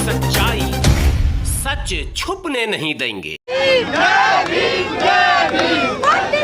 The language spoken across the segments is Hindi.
सच्चाई सच छुपने नहीं देंगे। नहीं चलेगी, नहीं चलेगी, मोदी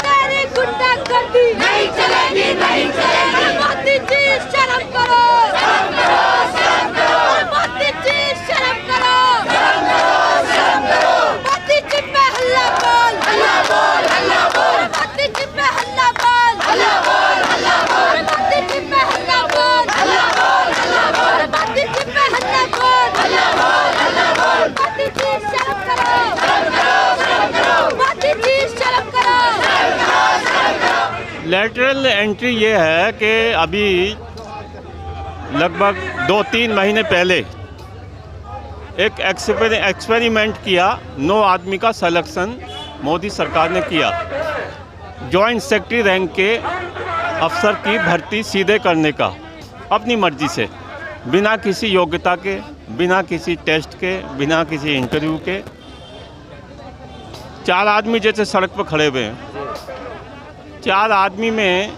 तेरी गुंडागर्दी नहीं चलेगी, नहीं चलेगी, मोदी जी शर्म करो, शर्म करो, शर्म करो, मोदी जी शर्म करो, शर्म करो, शर्म करो, मोदी जी पे हल्ला बोल, हल्ला बोल, हल्ला बोल, मोदी जी पे हल्ला बोल, हल्ला बोल, हल्ला बोल, मोदी जी पे हल्ला बोल, हल्ला बोल, हल्ला बोल, मोदी जी पे हल्ला बोल, हल्ला बोल, हल्ला बोल, मोदी जी शर्म करो, शर्म करो, शर्म करो, मोदी जी शर्म करो, शर्म करो, शर्म करो। लेटरल एंट्री ये है कि अभी लगभग 2-3 महीने पहले एक एक्सपेरिमेंट किया, 9 आदमी का सिलेक्शन मोदी सरकार ने किया। जॉइंट सेक्रेटरी रैंक के अफसर की भर्ती सीधे करने का अपनी मर्जी से, बिना किसी योग्यता के, बिना किसी टेस्ट के, बिना किसी इंटरव्यू के। 4 आदमी जैसे सड़क पर खड़े हुए हैं, 4 आदमी में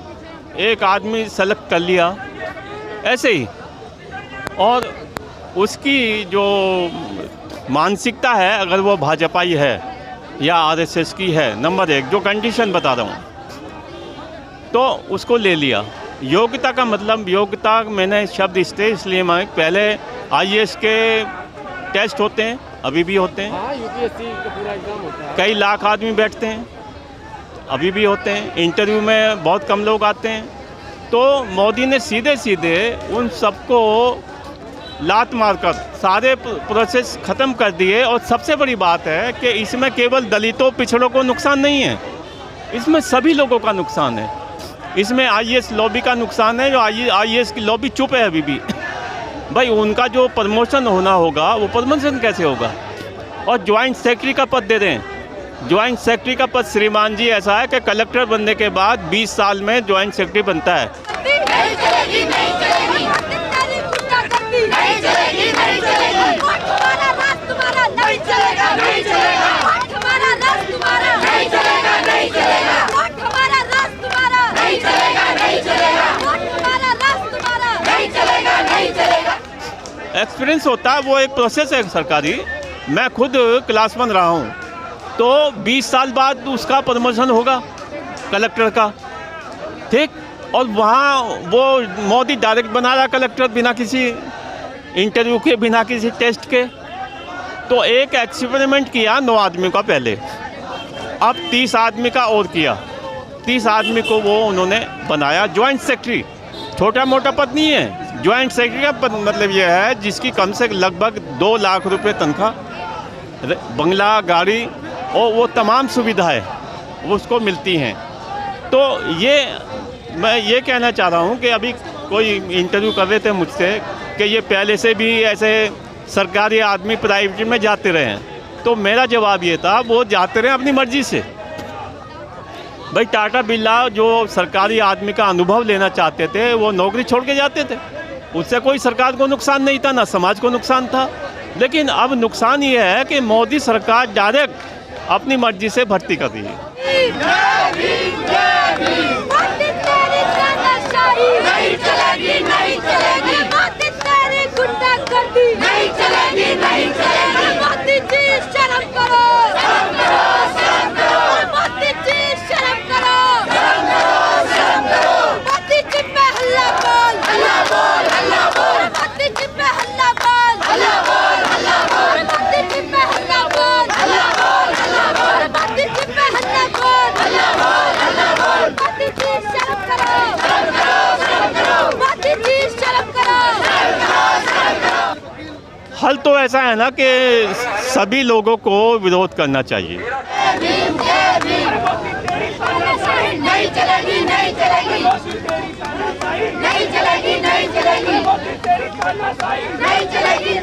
एक आदमी सेलेक्ट कर लिया ऐसे ही, और उसकी जो मानसिकता है, अगर वो भाजपाई है या आरएसएस की है, नंबर 1 जो कंडीशन बता रहा हूँ, तो उसको ले लिया। योग्यता का मतलब, योग्यता मैंने शब्द इसलिए मैं, पहले आईएएस के टेस्ट होते हैं, अभी भी होते हैं। हाँ, यूपीएससी का पूरा एग्जाम होता है। कई लाख आदमी बैठते हैं, अभी भी होते हैं। इंटरव्यू में बहुत कम लोग आते हैं। तो मोदी ने सीधे सीधे उन सबको लात मारकर सारे प्रोसेस ख़त्म कर दिए। और सबसे बड़ी बात है कि इसमें केवल दलितों, पिछड़ों को नुकसान नहीं है, इसमें सभी लोगों का नुकसान है। इसमें आईएएस लॉबी का नुकसान है, जो आईएएस की लॉबी चुप है अभी भी। भाई उनका जो प्रमोशन होना होगा, वो प्रमोशन कैसे होगा? और ज्वाइंट सेक्रेटरी का पद दे दें। ज्वाइंट सेक्रेटरी का पद श्रीमान जी ऐसा है कि कलेक्टर बनने के बाद 20 साल में ज्वाइंट सेक्रेटरी बनता है। नहीं चलेगी, नहीं चलेगी, तेरी गुंडागर्दी नहीं चलेगी, नहीं चलेगी, हमारा राज तुम्हारा नहीं चलेगा, नहीं चलेगा, हमारा राज तुम्हारा नहीं चलेगा, नहीं चलेगा, हमारा राज तुम्हारा नहीं चलेगा, नहीं चलेगा, हमारा राज तुम्हारा नहीं चलेगा, नहीं चलेगा। एक्सपीरियंस होता है, वो एक प्रोसेस है सरकारी। मैं खुद क्लास 1 रहा हूँ, तो 20 साल बाद उसका प्रमोशन होगा कलेक्टर का, ठीक। और वहाँ वो मोदी डायरेक्ट बना रहा कलेक्टर, बिना किसी इंटरव्यू के, बिना किसी टेस्ट के। तो एक एक्सपेरिमेंट किया 9 आदमी का पहले, अब 30 आदमी का और किया। 30 आदमी को वो उन्होंने बनाया ज्वाइंट सेक्रेटरी। छोटा मोटा पद नहीं है। ज्वाइंट सेक्रेटरी का पद मतलब ये है जिसकी कम से लगभग 2 लाख रुपए तनख्वाह, बंगला, गाड़ी और वो तमाम सुविधाएं उसको मिलती हैं। तो ये मैं ये कहना चाह रहा हूँ कि अभी कोई इंटरव्यू कर रहे थे मुझसे कि ये पहले से भी ऐसे सरकारी आदमी प्राइवेट में जाते रहे हैं। तो मेरा जवाब ये था, वो जाते रहे अपनी मर्जी से। भाई टाटा बिरला जो सरकारी आदमी का अनुभव लेना चाहते थे, वो नौकरी छोड़ के जाते थे। उससे कोई सरकार को नुकसान नहीं था, ना समाज को नुकसान था। लेकिन अब नुकसान ये है कि मोदी सरकार डायरेक्ट अपनी मर्जी से भर्ती कर रही है। नहीं चलेगी, नहीं चलेगी, मोदी तेरी गुंडागर्दी नहीं चलेगी, नहीं चलेगी, मोदी जी शर्म करो, शर्म करो, शर्म करो, मोदी जी शर्म करो, शर्म करो, शर्म करो, मोदी जी पे हल्ला बोल, हल्ला बोल, हल्ला बोल, मोदी जी पे हल्ला बोल, हल्ला बोल, हल्ला बोल, मोदी जी पे हल्ला बोल, हल्ला बोल, हल्ला बोल, मोदी जी पे हल्ला बोल, हल्ला बोल, हल्ला बोल, मोदी जी शर्म करो, शर्म करो, शर्म करो, मोदी जी शर्म करो, शर्म करो, शर्म करो। हल तो ऐसा है ना कि सभी लोगों को विरोध करना चाहिए। नहीं चलेगी, नहीं चलेगी, नहीं चलेगी, नहीं चलेगी, नहीं चलेगी, नहीं चलेगी,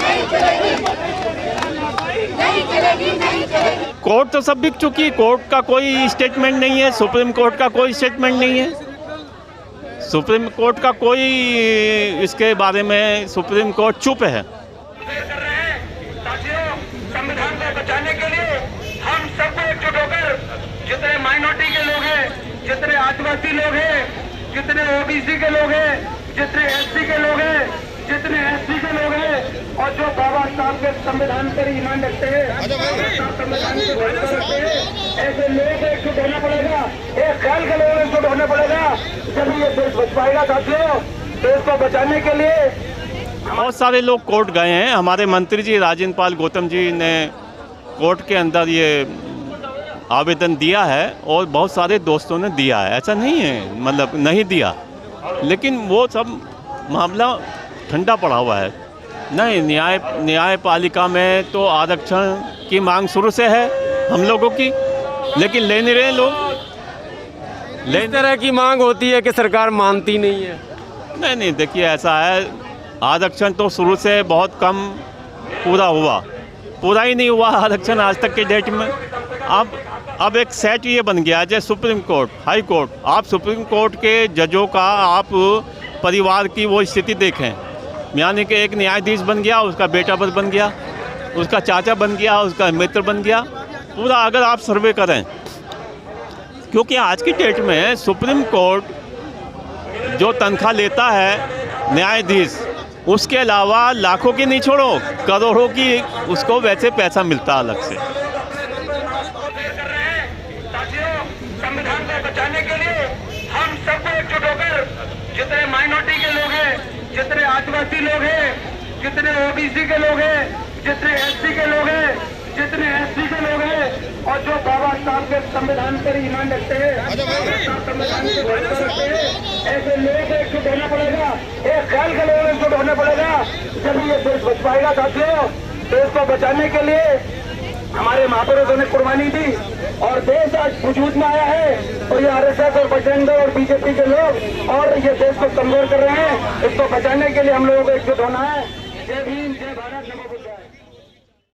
नहीं चलेगी, नहीं चलेगी। कोर्ट तो सब बिक चुकी है। कोर्ट का कोई स्टेटमेंट नहीं है, सुप्रीम कोर्ट का कोई स्टेटमेंट नहीं है। सुप्रीम कोर्ट का कोई इसके बारे में, सुप्रीम कोर्ट चुप है। संविधान को बचाने के लिए हम सबको एकजुट होकर, जितने माइनॉरिटी के लोग हैं, जितने आदिवासी लोग हैं, जितने ओबीसी के लोग हैं, जितने एससी के लोग हैं, जितने एससी के लोग हैं और जो बाबा साहब के संविधान पर ईमान रखते हैं, संविधान की भरोसा रखते हैं, ऐसे लोगों को एकजुट होना पड़ेगा। एक ख्याल के लोगों को एकजुट होना पड़ेगा, जब ये देश बच पाएगा। साथियों, देश को बचाने के लिए बहुत सारे लोग कोर्ट गए हैं। हमारे मंत्री जी राजेंद्र पाल गौतम जी ने कोर्ट के अंदर ये आवेदन दिया है और बहुत सारे दोस्तों ने दिया है। ऐसा नहीं है मतलब नहीं दिया, लेकिन वो सब मामला ठंडा पड़ा हुआ है। नहीं, न्यायपालिका में तो आरक्षण की मांग शुरू से है हम लोगों की, लेकिन ले नहीं रहे लोग। इस तरह की मांग होती है कि सरकार मानती नहीं है। नहीं, देखिए ऐसा है, आरक्षण तो शुरू से बहुत कम पूरा ही नहीं हुआ आरक्षण आज तक के डेट में। अब एक सेट ये बन गया जैसे सुप्रीम कोर्ट, हाई कोर्ट। आप सुप्रीम कोर्ट के जजों का आप परिवार की वो स्थिति देखें, यानी कि एक न्यायाधीश बन गया, उसका बेटा बन गया, उसका चाचा बन गया, उसका मित्र बन गया, पूरा अगर आप सर्वे करें। क्योंकि आज की डेट में सुप्रीम कोर्ट जो तनख्वाह लेता है न्यायाधीश, उसके अलावा लाखों की नहीं छोड़ो, करोड़ों की उसको वैसे पैसा मिलता अलग से। संविधान को बचाने के लिए हम सबको एकजुट होकर, जितने माइनॉरिटी के लोग हैं, जितने आदिवासी लोग हैं, जितने ओबीसी के लोग हैं, जितने एससी के लोग हैं, जितने एससी के लोग हैं और जो बाबा साहब के संविधान पर ईमान रखते हैं, संविधान की भरोसा रखते हैं, ऐसे लोगों को एकजुट होना पड़ेगा। एक ख्याल के लोगों को एकजुट होना पड़ेगा, जब ये देश बच पाएगा। साथियों, देश को बचाने के लिए हमारे महापुरुषों ने कुर्बानी दी और देश आज वजूद में आया है। और ये आरएसएस और बजरंग दल और बीजेपी के लोग और ये देश को कमजोर कर रहे हैं। इसको बचाने के लिए हम लोगों को एकजुट होना है। जय भीम, जय भारत, नमो बुद्धाय।